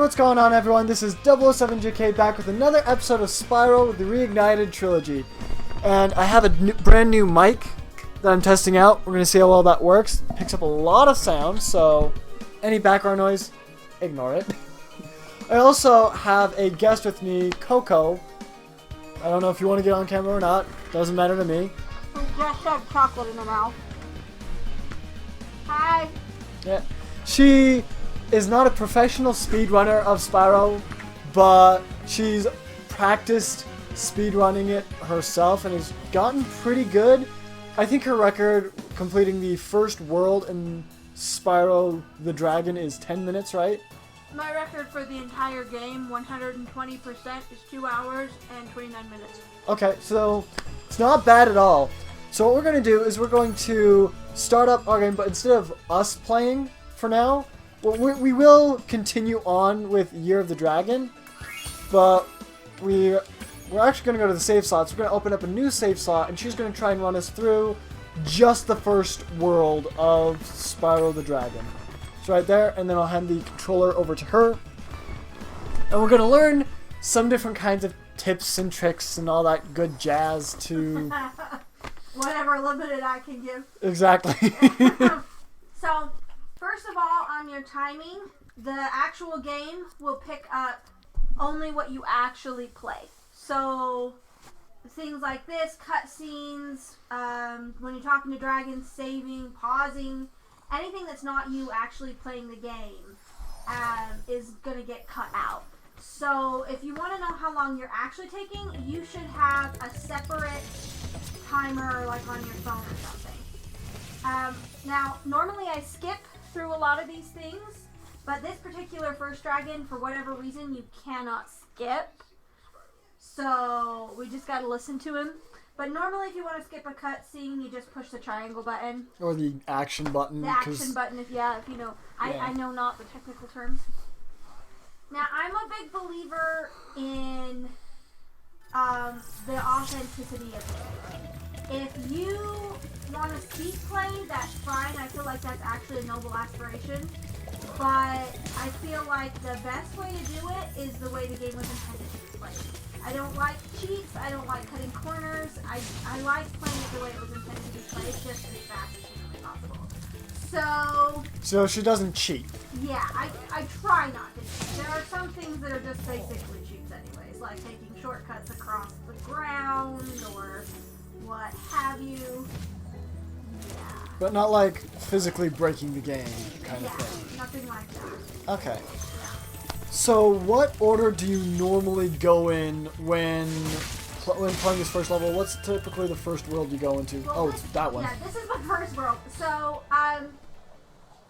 what's going on, everyone? This is 007JK back with another episode of Spyro, the Reignited Trilogy. And I have a brand new mic that I'm testing out. We're going to see how well that works. It picks up a lot of sound, so any background noise, ignore it. I also have a guest with me, Coco. I don't know if you want to get on camera or not. Doesn't matter to me. Who just had chocolate in her mouth. Hi. Yeah. She is not a professional speedrunner of Spyro, but she's practiced speedrunning it herself and has gotten pretty good. I think her record completing the first world in Spyro the Dragon is 10 minutes, right? My record for the entire game, 120%, is 2 hours and 29 minutes. Okay, so it's not bad at all. So what we're going to do is we're going to start up our game, but instead of us playing for now, we will continue on with Year of the Dragon, but we're actually going to go to the save slots. We're going to open up a new save slot, and she's going to try and run us through just the first world of Spyro the Dragon. It's right there, and then I'll hand the controller over to her. And we're going to learn some different kinds of tips and tricks and all that good jazz to... Whatever limited I can give. Exactly. So, first of all, on your timing, the actual game will pick up only what you actually play. So, things like this, cutscenes, when you're talking to dragons, saving, pausing, anything that's not you actually playing the game is going to get cut out. So, if you want to know how long you're actually taking, you should have a separate timer like on your phone or something. Now, normally I skip through a lot of these things, but this particular first dragon, for whatever reason, you cannot skip. So, we just gotta listen to him. But normally if you want to skip a cutscene, you just push the triangle button. Or the action button. The action button, if you know. Yeah. I know not the technical terms. Now, I'm a big believer in the authenticity of it. If you want to speed play, that's fine. I feel like that's actually a noble aspiration. But I feel like the best way to do it is the way the game was intended to be played. I don't like cheats. I don't like cutting corners. I like playing it the way it was intended to be played, just as fast as humanly possible. So she doesn't cheat. Yeah, I try not to cheat. There are some things that are just basically cheats anyways, like taking shortcuts across the ground or what have you. Yeah. But not like physically breaking the game kind of Yeah, thing. nothing like that. Okay. Yeah. So what order do you normally go in when playing this first level? What's typically the first world you go into? Well, it's that one. Yeah, this is the first world. So,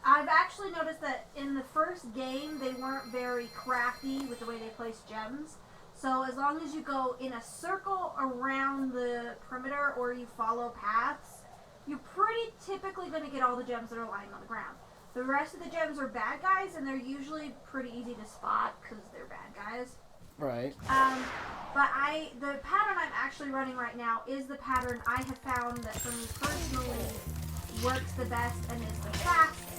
I've actually noticed that in the first game, they weren't very crafty with the way they placed gems. So as long as you go in a circle around the perimeter or you follow paths, you're pretty typically going to get all the gems that are lying on the ground. The rest of the gems are bad guys, and they're usually pretty easy to spot because they're bad guys. Right. But the pattern I'm actually running right now is the pattern I have found that for me personally works the best and is the fastest.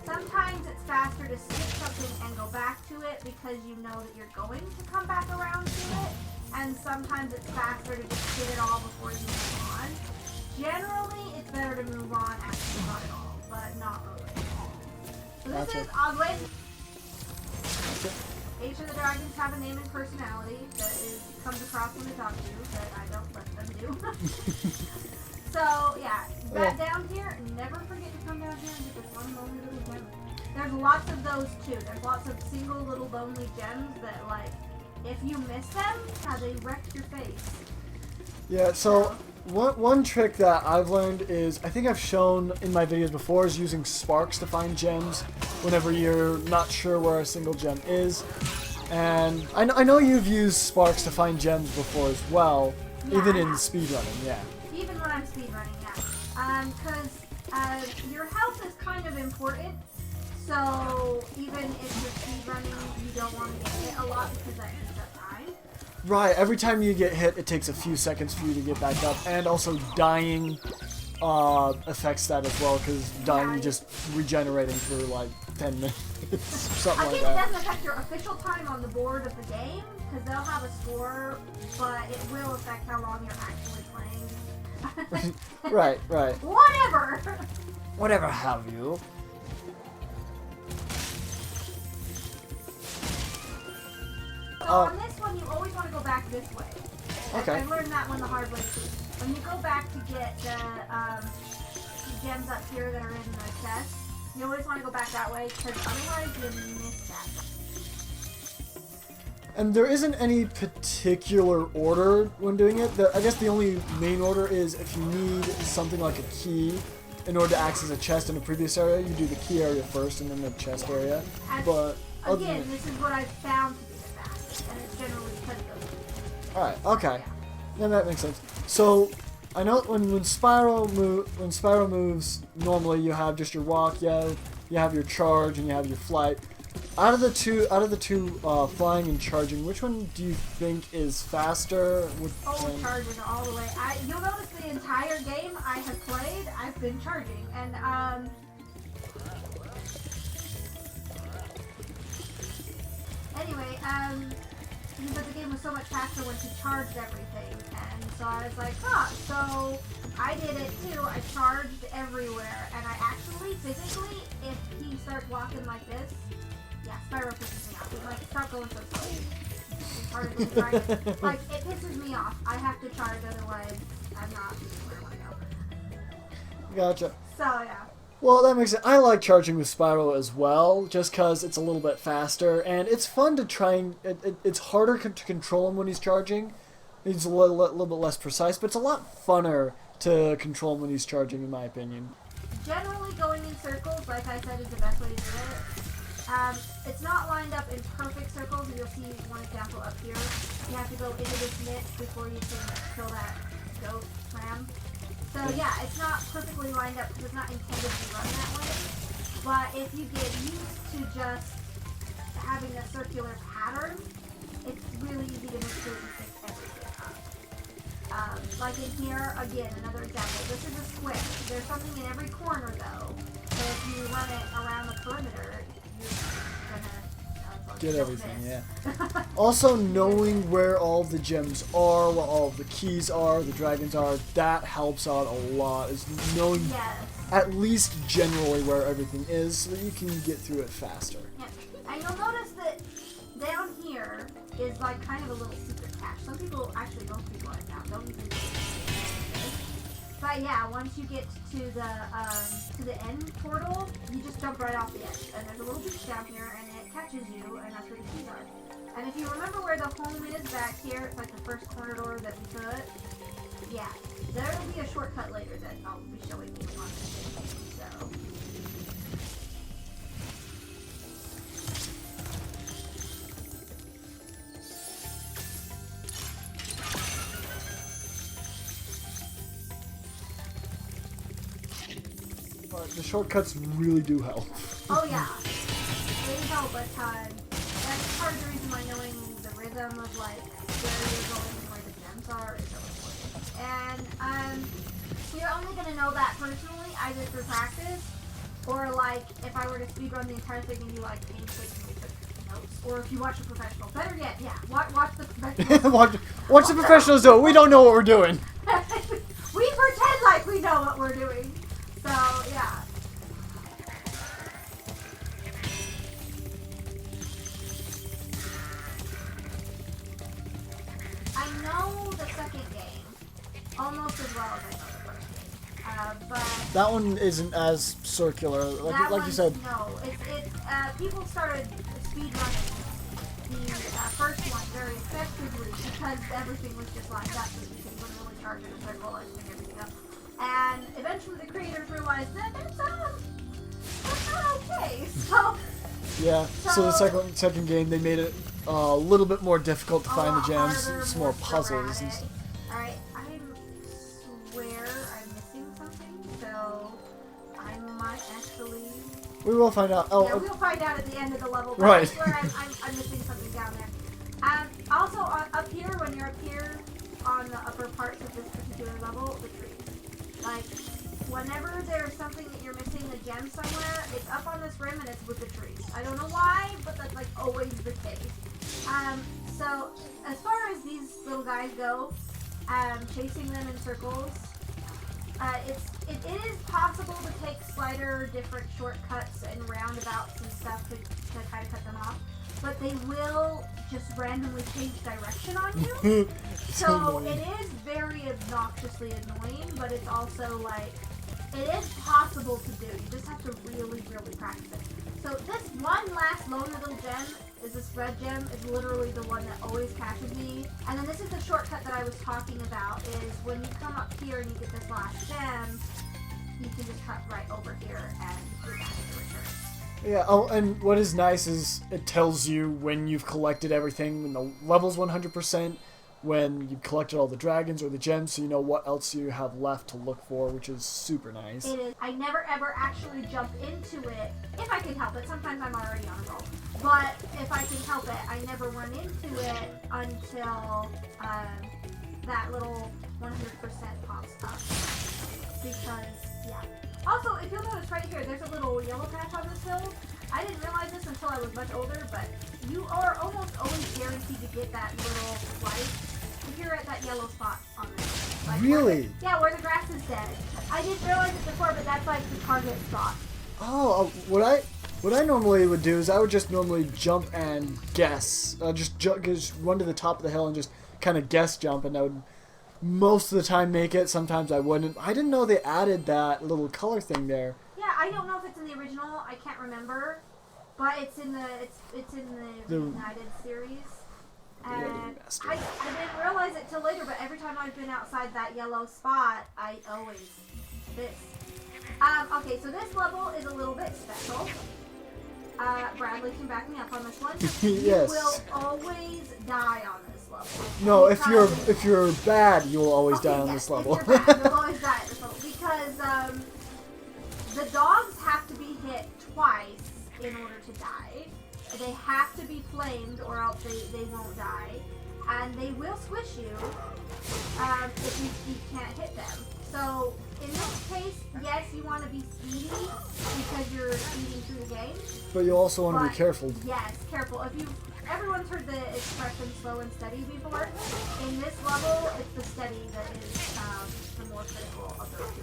Sometimes it's faster to skip something and go back to it because you know that you're going to come back around to it. And sometimes it's faster to just get it all before you move on. Generally, it's better to move on after you got it all, but not always. So this Gotcha. is Odwin. Each of the dragons have a name and personality that comes across when they talk to you, that I don't let them do. So, yeah, back down here, never forget to come down here and get this one lonely little gem. There's lots of those, too. There's lots of single little lonely gems that, like, if you miss them, they wreck your face. Yeah, so one trick that I've learned is, I think I've shown in my videos before, is using sparks to find gems whenever you're not sure where a single gem is. And I know you've used sparks to find gems before as well, Yeah, even in speedrunning, yeah. Even when I'm speedrunning, yeah. Because your health is kind of important. So even if you're speedrunning, you don't want to get hit a lot because that eats up time. Right, every time you get hit, it takes a few seconds for you to get back up. And also dying affects that as well, because dying just regenerating for like 10 minutes, something like Again, it that. doesn't affect your official time on the board of the game, because they'll have a score, but it will affect how long you're actually playing. Right. Whatever! Whatever have you. So on this one, you always want to go back this way. Okay. I learned that one the hard way too. When you go back to get the gems up here that are in the chest, you always want to go back that way, because otherwise you miss that. And there isn't any particular order when doing it. I guess the only main order is if you need something like a key in order to access a chest in a previous area, you do the key area first and then the chest area. But Again, this is what I've found to be the fastest, and it's generally because of those. Alright, okay. Yeah, that makes sense. So, I know when Spyro moves, normally you have just your walk, you have your charge, and you have your flight. Out of the two, flying and charging, which one do you think is faster? Charging all the way. You'll notice the entire game I have played, I've been charging, and anyway, because the game was so much faster once you charged everything, and so I was like, so I did it too. I charged everywhere, and I actually, physically, if he starts walking like this, yeah, Spyro pisses me off. He's like, stop going so slow. It's hard to drive. Like, it pisses me off. I have to charge, otherwise I'm not where I want to go. Gotcha. So, yeah. Well, that makes sense. I like charging with Spyro as well, just because it's a little bit faster, and it's fun to try and... It's harder to control him when he's charging. He's a little bit less precise, but it's a lot funner to control him when he's charging, in my opinion. Generally, going in circles, like I said, is the best way to do it. It's not lined up in perfect circles, and you'll see one example up here. You have to go into this niche before you can kill that goat ram. So yeah, it's not perfectly lined up because it's not intended to run that way. But if you get used to just having a circular pattern, it's really easy to make sure you fix everything up. Like in here, again, another example. This is a square. There's something in every corner though. So if you run it around the perimeter, you're gonna get everything, yeah. Also, knowing where all of the gems are, where all of the keys are, the dragons are, that helps out a lot. Is knowing at least generally where everything is, so that you can get through it faster. Yeah. And you'll notice that down here is like kind of a little secret cache. Some people, actually most people right now don't even know. But yeah, once you get to the end portal, you just jump right off the edge. And there's a little beach down here, and it catches you, and that's where the keys are. And if you remember where the home is back here, it's like the first corner door that we put. Yeah, there'll be a shortcut later that I'll be showing you on this video. So. The shortcuts really do help. Oh yeah, they help a ton. That's part of the reason why knowing the rhythm of like where you're going and where the gems are is so important. And you're only gonna know that personally either through practice or like if I were to speedrun the entire thing and you like painstakingly took notes, or if you watch a professional. Better yet, yeah, watch the professionals. watch the professionals do it. We don't know what we're doing. We pretend like we know what we're doing. So, yeah. I know the second game almost as well as I know the first game. But that one isn't as circular, like you said. No, it's people started speedrunning the first one very effectively because everything was just lined up, so you could literally charge in a circle and pick everything up. And eventually the creators realized that that's not okay. So the second game, they made it a little bit more difficult to find the gems. Harder, some more puzzles and stuff. Alright, I swear I'm missing something, so I might actually... We will find out. Yeah, we'll find out at the end of the level, but right. I swear I'm missing something down there. Also, up here, when you're up here on the upper parts of this particular level, the trees. Like, whenever there's something that you're missing a gem somewhere, it's up on this rim and it's with the trees. I don't know why, but that's like always the case. So as far as these little guys go, chasing them in circles, it is possible to take slighter different shortcuts and roundabouts and stuff to kind of cut them off, but they will just randomly change direction on you. So it is very obnoxiously annoying, but it's also like, it is possible to do. You just have to really, really practice it. So this one last lone little gem is this red gem. It's literally the one that always catches me. And then this is the shortcut that I was talking about, is when you come up here and you get this last gem, you can just cut right over here and you're back at the return. Yeah, oh, and what is nice is it tells you when you've collected everything, when the level's 100%, when you've collected all the dragons or the gems, so you know what else you have left to look for, which is super nice. It is. I never ever actually jump into it, if I can help it. Sometimes I'm already on a roll. But if I can help it, I never run into it until that little 100% pops up. Because, yeah. Also, if you'll notice right here, there's a little yellow patch on this hill. I didn't realize this until I was much older, but you are almost always guaranteed to get that little light if you're at that yellow spot on this. Like Really? Where the grass is dead. I didn't realize it before, but that's like the target spot. Oh, what I normally would do is I would just normally jump and guess. Just run to the top of the hill and just kind of guess jump, and I would most of the time make it. Sometimes I wouldn't. I didn't know they added that little color thing there. Yeah, I don't know if it's in the original. I can't remember, but it's in the United series. And I didn't realize it till later, but every time I've been outside that yellow spot, I always this. Okay, so this level is a little bit special. Bradley can back me up on this one. Yes. You will always die on this level. No, if you're bad, you will always die on this level. If you're bad, you'll always die on this level because the dogs have to be hit twice in order to die. They have to be flamed or else they won't die. And they will squish you if you can't hit them. So in this case, yes, you want to be speedy because you're speeding through the game. But you also want to be careful. Yes, careful. Everyone's heard the expression slow and steady before. In this level, it's the steady that is the more critical of those two.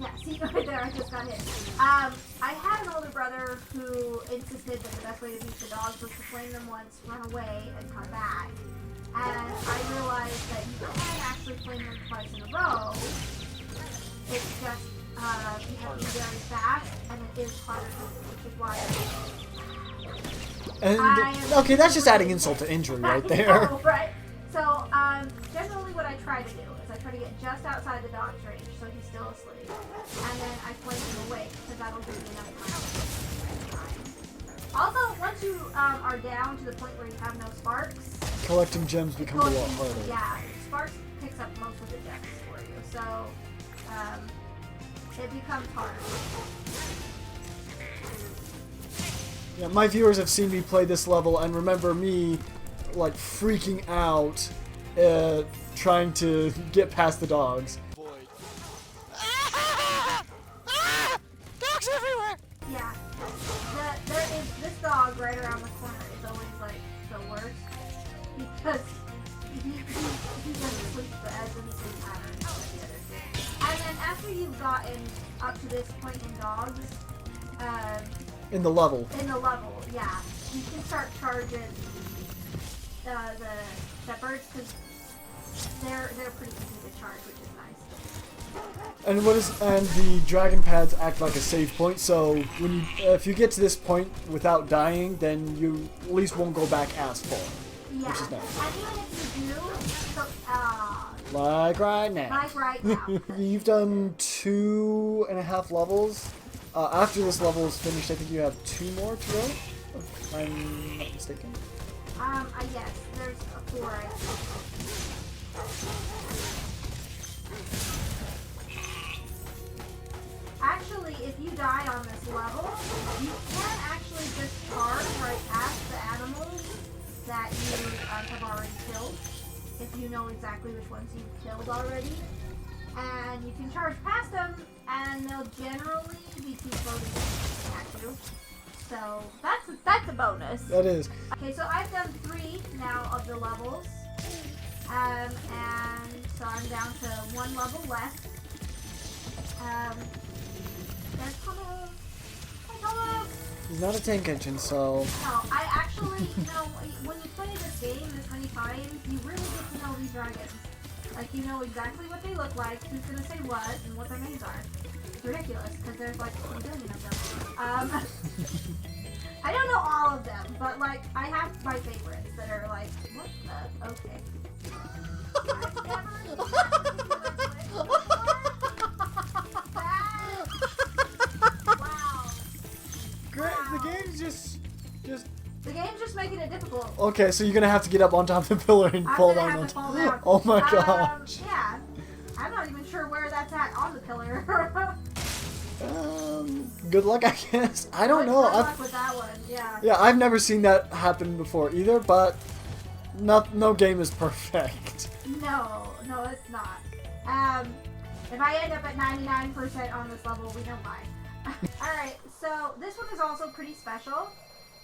Yeah, see right there, I just got hit. I had an older brother who insisted that the best way to beat the dogs was to flame them once, run away, and come back. And I realized that you can actually flame them twice in a row. It's just, you have to be very fast, and it is harder to do, which is why And, okay, that's just adding insult to injury right there. know, right? So, generally what I try to do is I try to get just outside the dog's range, so he's still asleep. And then I flame him awake, because that'll give me enough time. Also, once you are down to the point where you have no sparks, collecting gems becomes a lot harder. Yeah, sparks picks up most of the gems for you, so it becomes harder. Yeah, my viewers have seen me play this level and remember me like freaking out trying to get past the dogs. Dogs everywhere! Yeah. There is this dog right around the corner is always like the worst because he doesn't sleep as in the same pattern as the other two. And then after you've gotten up to this point in dogs, In the level. Yeah, you can start charging the shepherds because they're pretty easy to charge, which is nice. And the dragon pads act like a save point, so when you if you get to this point without dying, then you at least won't go back as far. Yeah. Which is nice. And even if you do, Like right now. like right now. You've done 2.5 levels. After this level is finished, I think you have 2 more to go, if I'm not mistaken. Yes, there's a 4, I think. Actually, if you die on this level, you can actually just charge right past the animals that you have already killed, if you know exactly which ones you've killed already. And you can charge past them, and they'll generally be too slow to catch you. So that's a bonus. That is. Okay, so I've done 3 now of the levels. And so I'm down to 1 level left. There's He's not a tank engine, so... No, I actually, when you play this game this many times, you really get to know these dragons. Like, you know exactly what they look like, who's gonna say what, and what their names are. It's ridiculous, because there's like 1 billion of them. I don't know all of them, but like, I have my favorites that are like, what the? Okay. I've never Wow. Great, the game's just... The game's just making it difficult. Okay, so you're gonna have to get up on top of the pillar and fall down on fall top. down. Oh my gosh. Yeah. I'm not even sure where that's at on the pillar. Good luck, I guess. I don't know. Good luck with that one, yeah. Yeah, I've never seen that happen before either, but no game is perfect. No, it's not. If I end up at 99% on this level, we don't mind. Alright, so this one is also pretty special.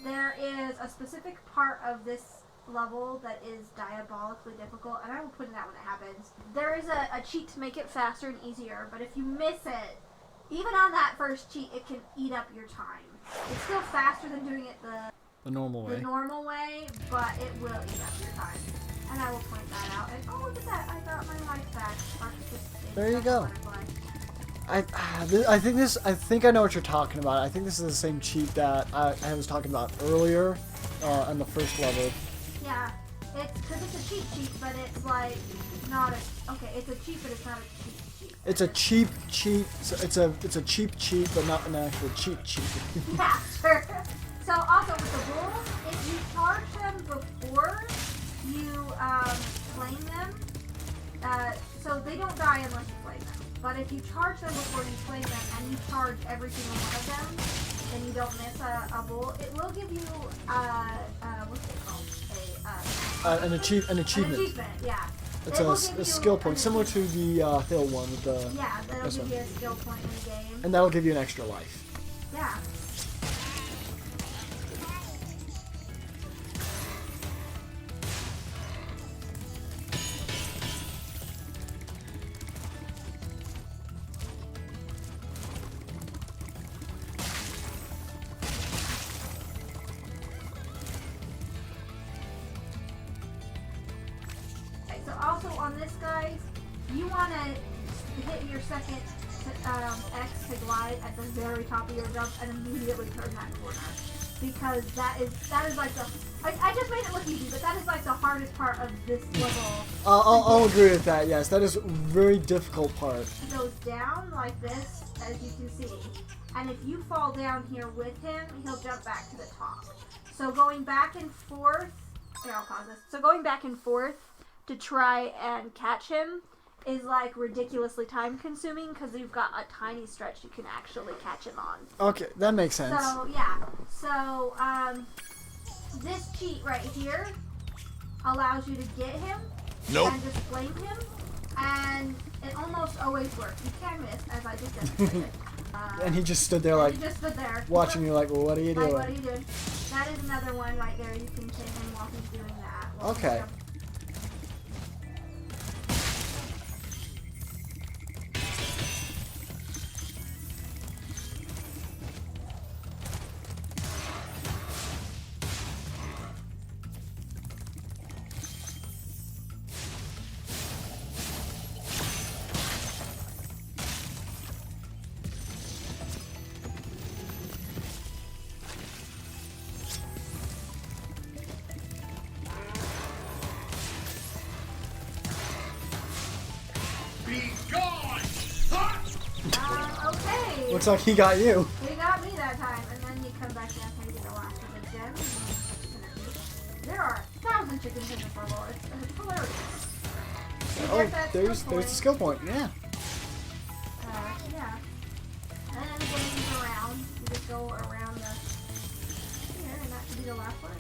There is a specific part of this level that is diabolically difficult, and I will put it out when it happens. There is a cheat to make it faster and easier, but if you miss it, even on that first cheat, it can eat up your time. It's still faster than doing it The normal way. the normal way, but it will eat up your time. And I will point that out. And oh, look at that! I got my life back. There you go. I think I know what you're talking about. I think this is the same cheat that I was talking about earlier on the first level. Yeah, it's because it's a cheat sheet, but it's like not a. Okay, it's a cheat, but it's not a cheat sheet. It's a cheap cheat. So it's a cheap cheat, but not an actual cheat cheat. Yeah, sure. So also with the bulls, if you charge them before you flame them, so they don't die unless you flame them. But if you charge them before you flame them, and you charge every single one of them, then you don't miss a bull. It will give you what's it called? An achievement. An achievement, yeah. It's a skill point, similar to the hill one with the. Yeah, that'll give you a skill point in the game. And that'll give you an extra life. Yeah. So also on this, guys, you want to hit your second X to glide at the very top of your jump and immediately turn that corner, because that is like the I just made it look easy, but that is like the hardest part of this level. I'll agree with that. Yes, that is a very difficult part. He goes down like this, as you can see, and if you fall down here with him, he'll jump back to the top. So going back and forth. Here, I'll pause this. So going back and forth to try and catch him is like ridiculously time consuming, because you've got a tiny stretch you can actually catch him on. Okay, that makes sense. So yeah, so this cheat right here allows you to get him and just flame him, and it almost always works. You can miss, as I just demonstrated. And he just stood there like, he just stood there, watching you like, well, what are you doing? Like, what are you doing? That is another one right there. You can hit him while he's doing that. Okay. Okay. Looks like he got you. He got me that time, and then you come back down here to get the last of the gems. There are 1,000 chickens in this level. It's hilarious. You Oh, get that there's skill the skill point. Yeah. point. Yeah. And then the game's around. You just go around the here, and that should be the last one.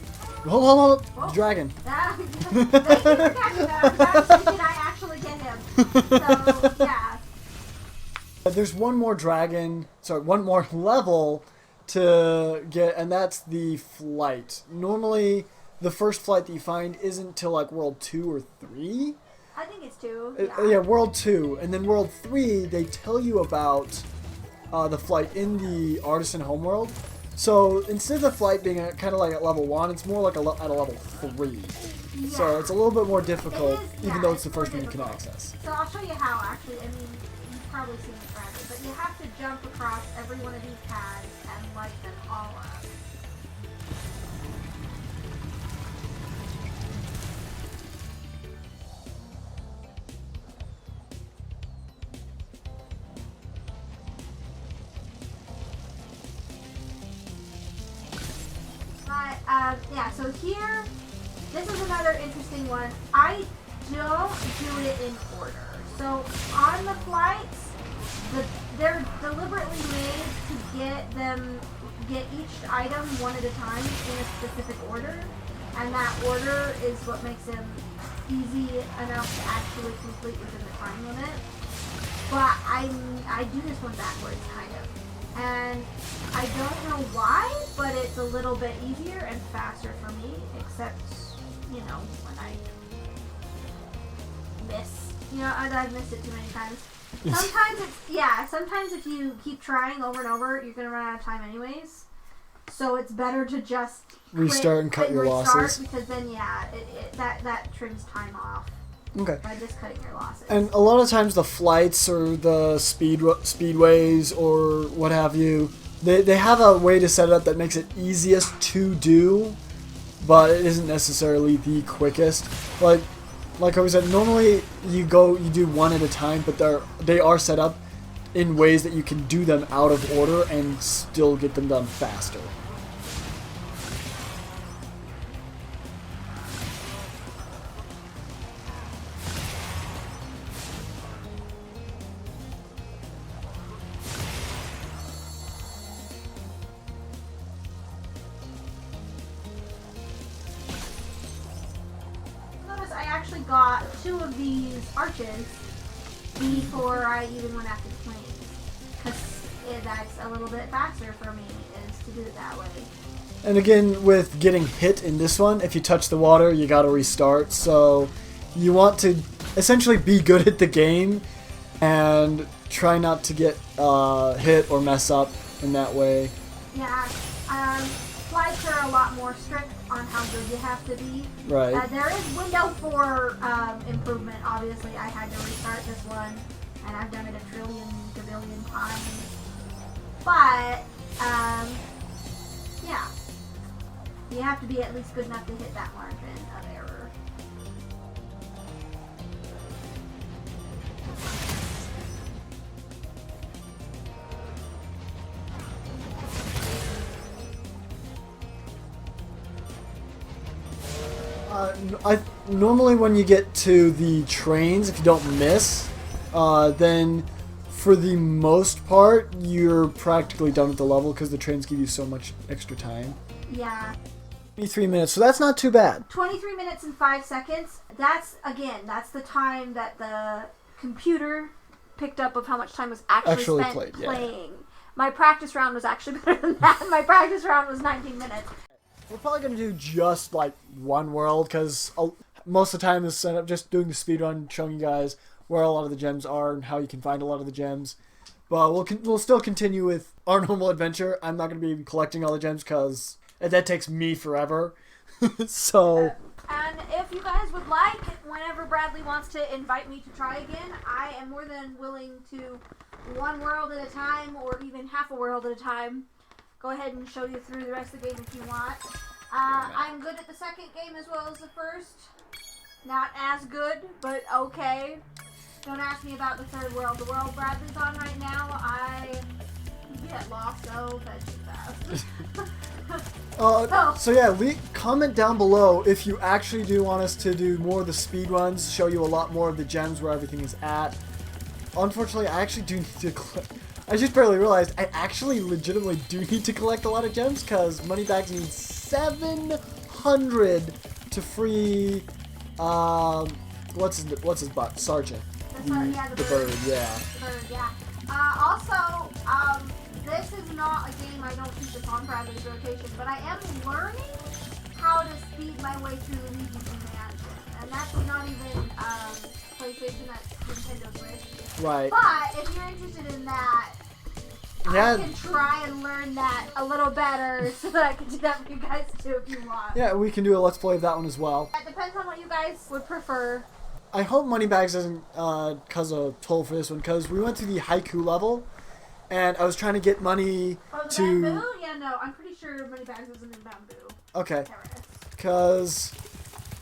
Hold. Whoa. Dragon. Thank you for catching that. I was thinking I actually get him. So yeah. There's one more one more level to get, and that's the flight. Normally, the first flight that you find isn't till like World 2 or 3. I think it's 2. Yeah, World 2. And then World 3, they tell you about the flight in the Artisan homeworld. So instead of the flight being kind of like at level 1, it's more like at a level 3. Yeah. So it's a little bit more difficult, even though it's the first one you can access. So I'll show you how, actually. I mean, you've probably seen it forever, but you have to jump across every one of these pads and light them all up. Yeah, so here, this is another interesting one. I don't do it in order. So on the flights, they're deliberately made to get each item one at a time in a specific order, and that order is what makes them easy enough to actually complete within the time limit. But I do this one backwards, kind of. And I don't know why, but it's a little bit easier and faster for me, except, you know, when I miss. You know, I've missed it too many times. Sometimes if you keep trying over and over, you're going to run out of time anyways. So it's better to just restart and cut your losses. Because then, that trims time off. Okay. By just cutting your losses. And a lot of times the flights or the speedways or what have you, they have a way to set it up that makes it easiest to do, but it isn't necessarily the quickest. Like I was said, normally you do one at a time, but they are set up in ways that you can do them out of order and still get them done faster. Actually got 2 of these arches before I even went after the planes, because that's a little bit faster for me is to do it that way. And again, with getting hit in this one, if you touch the water, you gotta restart. So you want to essentially be good at the game and try not to get hit or mess up in that way. Yeah, flights are a lot more strict on how good you have to be. Right. There is window for improvement. Obviously, I had to restart this one, and I've done it a billion times. But yeah, you have to be at least good enough to hit that margin of error. Normally when you get to the trains, if you don't miss, then for the most part, you're practically done with the level because the trains give you so much extra time. Yeah. 23 minutes, so that's not too bad. 23 minutes and 5 seconds. That's the time that the computer picked up of how much time was actually spent playing. Yeah. My practice round was actually better than that. My practice round was 19 minutes. We're probably going to do just like one world because most of the time is set up just doing the speedrun, showing you guys where a lot of the gems are and how you can find a lot of the gems. But we'll still continue with our normal adventure. I'm not going to be collecting all the gems because that takes me forever. So. And if you guys would like, whenever Bradley wants to invite me to try again, I am more than willing to one world at a time or even half a world at a time. Go ahead and show you through the rest of the game if you want. I'm good at the second game as well as the first. Not as good, but okay. Don't ask me about the third world. The world Bradley's on right now, I get lost so fast. So yeah, comment down below if you actually do want us to do more of the speed runs, show you a lot more of the gems where everything is at. Unfortunately, I actually do need to I just barely realized I actually legitimately do need to collect a lot of gems because Moneybags needs 700 to free what's his butt? Sergeant. The bird, yeah. The bird, yeah. Also, this is not a game I don't keep this on for average rotation, but I am learning how to speed my way through Luigi's Mansion. And that's not even PlayStation, that's Nintendo Switch. Right. But if you're interested in that, Yeah. I can try and learn that a little better so that I can do that for you guys too if you want. Yeah, we can do a Let's Play of that one as well. It depends on what you guys would prefer. I hope Moneybags doesn't cause a toll for this one, because we went to the haiku level, and I was trying to get money Oh, to... Bamboo? Yeah, no, I'm pretty sure Moneybags isn't in Bamboo. Okay. Terrace. Because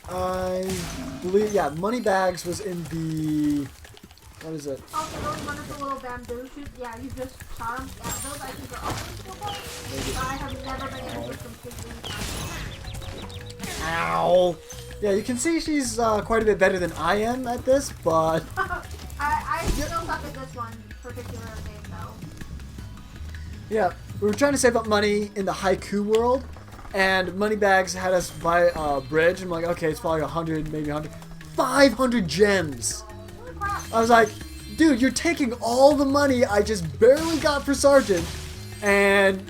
I believe, yeah, Moneybags was in the... What is it? Also, those wonderful little bamboo shoots, yeah, you just shot them. Yeah, those I think are also still fun. But I have never been able to completely find Ow! Yeah, you can see she's quite a bit better than I am at this, but... I still suck at this one particular game, though. Yeah, we were trying to save up money in the haiku world, and Moneybags had us buy a bridge, and I'm like, okay, it's probably 100, maybe 100. 500 gems! Holy crap. I was like, dude, you're taking all the money I just barely got for Sergeant, and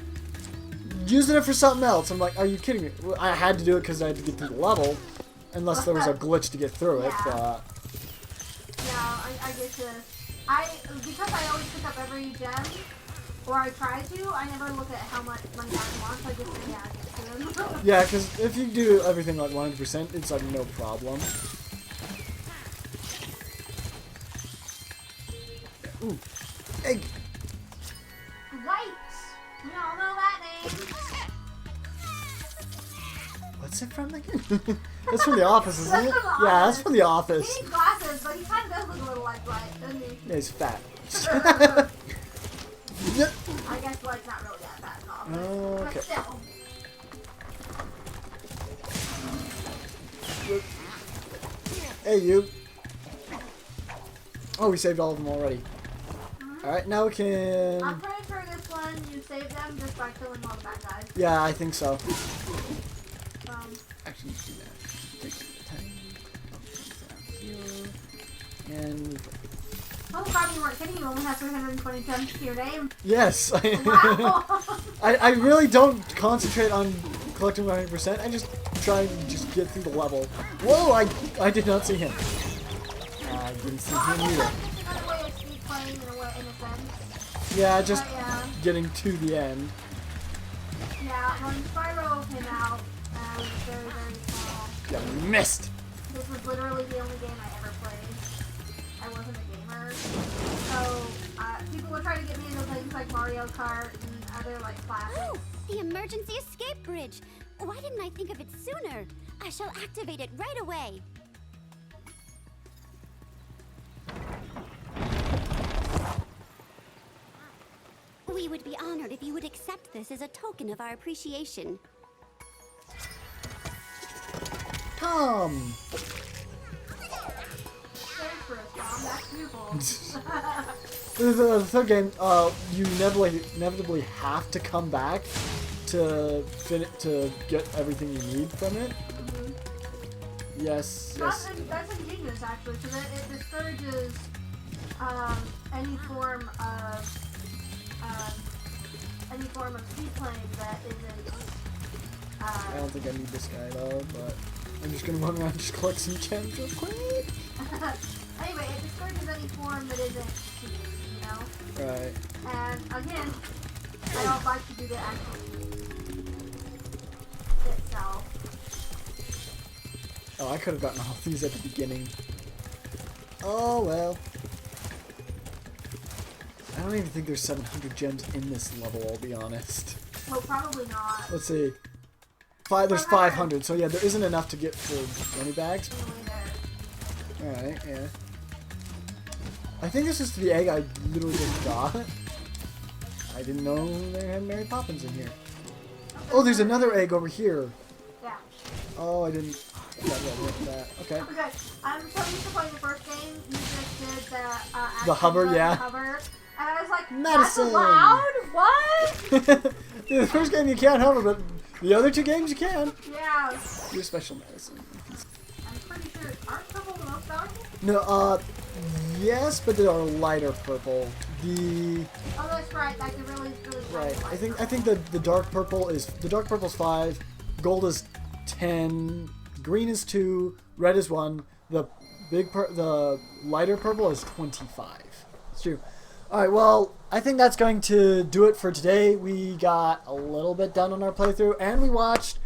using it for something else. I'm like, are you kidding me? Well, I had to do it because I had to get through the level, unless there was a glitch to get through it, Yeah. but... Yeah, I get to... Because I always pick up every gem, or I try to, I never look at how much money I want, so I just say, yeah, I get to them. Yeah, because if you do everything like 100%, it's like no problem. Ooh, egg! White! We all know that name. What's it from again? That's from The Office, isn't That's it? from The Yeah, that's Office. from The Office. He needs glasses, but he kind of does look a little like White, doesn't he? Yeah, he's fat. I guess White's not really that bad in the Office. Okay. But still. Hey, you. Oh, we saved all of them already. Alright, now we can... I'm pretty sure this one you save them just by killing all the bad guys. Yeah, I think so. Actually, let's do that. Take the time. And... Oh, God, you weren't kidding. You only have 320 gems to your name. Yes! Wow. I really don't concentrate on collecting 100%. I just try and just get through the level. Whoa! I did not see him. I didn't see Well, I him guess either. that's just another way of speed playing in a sense. Yeah, just But, yeah. getting to the end. Yeah, when Spyro came out, I was very, very small. You missed! This was literally the only game I ever played. I wasn't a gamer. So, people were trying to get me into things like Mario Kart and other, like, classics. Oh, the emergency escape bridge. Why didn't I think of it sooner? I shall activate it right away. We would be honored if you would accept this as a token of our appreciation. Tom! Thanks for us, Tom. That's beautiful. The third game, you inevitably have to come back to get everything you need from it. Yes, yes. That's ingenious, actually, because it discourages any form of speed playing that isn't. I don't think I need this guy though, but I'm just gonna run around and just collect some gems real quick. Anyway, it discourages any form that isn't cheating, you know? Right. And again, I don't like to do the actual itself. Oh, I could have gotten all these at the beginning. Oh well. I don't even think there's 700 gems in this level, I'll be honest. Well, probably not. Let's see. There's 500, so yeah, there isn't enough to get for money bags. Alright, yeah. I think this is the egg I literally just got. I didn't know they had Mary Poppins in here. Oh, there's another egg over here. Yeah. Oh, I didn't... Yeah, that. Okay. Okay, I'm so used to playing the first game, you just did The hover, action, yeah. Hover, and I was like, Medicine! that's allowed? What? Yeah, the first game you can't hover, but the other two games you can. Yeah. Your special medicine. I'm pretty sure, aren't purple the most valuable? No, yes, but they are lighter purple. the Oh, that's right. Like the really, really right. bright I think the dark purple's 5, gold is 10, green is 2, red is 1. The lighter purple is 25. It's true. All right. Well, I think that's going to do it for today. We got a little bit done on our playthrough, and we watched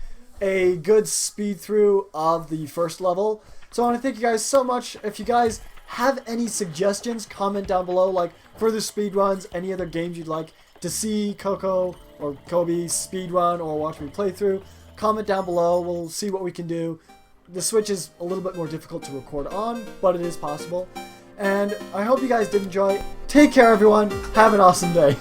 a good speed through of the first level. So I want to thank you guys so much. If you guys have any suggestions, comment down below, like further speed runs, any other games you'd like to see Coco or Kobe speed run or watch me play through. Comment down below. We'll see what we can do. The Switch is a little bit more difficult to record on, but it is possible. And I hope you guys did enjoy. Take care, everyone. Have an awesome day.